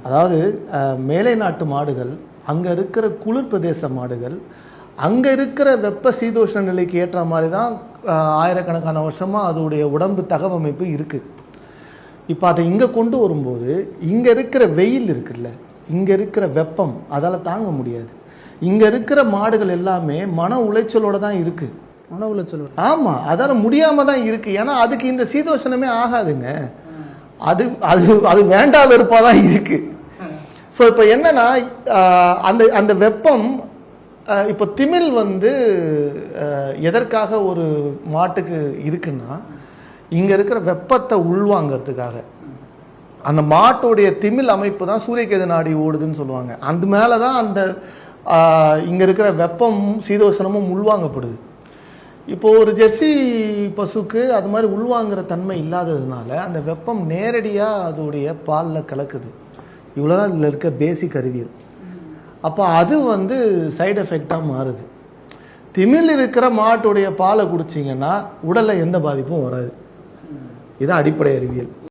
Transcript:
அதாவது மேலை நாட்டு மாடுகள், அங்கே இருக்கிற குளிர் பிரதேச மாடுகள், அங்கே இருக்கிற வெப்ப சீதோஷ்ண நிலைக்கு ஏற்ற மாதிரி தான் ஆயிரக்கணக்கான வருஷமாக அதோடைய உடம்பு தகவமைப்பு இருக்குது. இப்போ அதை இங்கே கொண்டு வரும்போது இங்கே இருக்கிற வெயில் இருக்குல்ல, இங்கே இருக்கிற வெப்பம் அதால் தாங்க முடியாது. இங்கே இருக்கிற மாடுகள் எல்லாமே மன உளைச்சலோடு தான் இருக்குது. மன உளைச்சல்? ஆமாம், அதால் முடியாமல் தான் இருக்குது. ஏன்னா அதுக்கு இந்த சீதோஷணமே ஆகாதுங்க. அது அது அது வேண்டா வெறுப்பாக தான் இருக்குது. ஸோ இப்போ என்னன்னா அந்த அந்த வெப்பம் இப்போ திமில் எதற்காக ஒரு மாட்டுக்கு இருக்குன்னா, இங்கே இருக்கிற வெப்பத்தை உள்வாங்கிறதுக்காக. அந்த மாட்டோடைய திமில் அமைப்பு தான் சூரியகேது நாடி ஓடுதுன்னு சொல்லுவாங்க. அந்த மேலே தான் அந்த இங்கே இருக்கிற வெப்பமும் சீதோஷணமும் உள்வாங்கப்படுது. இப்போது ஒரு ஜெர்சி பசுக்கு அது மாதிரி உள்வாங்கிற தன்மை இல்லாததுனால அந்த வெப்பம் நேரடியாக அதோடைய பாலில் கலக்குது. இவ்வளோதான் இதில் இருக்க பேசிக் அறிவியல். அப்போ அது சைடு எஃபெக்டாக மாறுது. திமில் இருக்கிற மாட்டுடைய பாலை குடிச்சிங்கன்னா உடலில் எந்த பாதிப்பும் வராது. இதுதான் அடிப்படை அறிவியல்.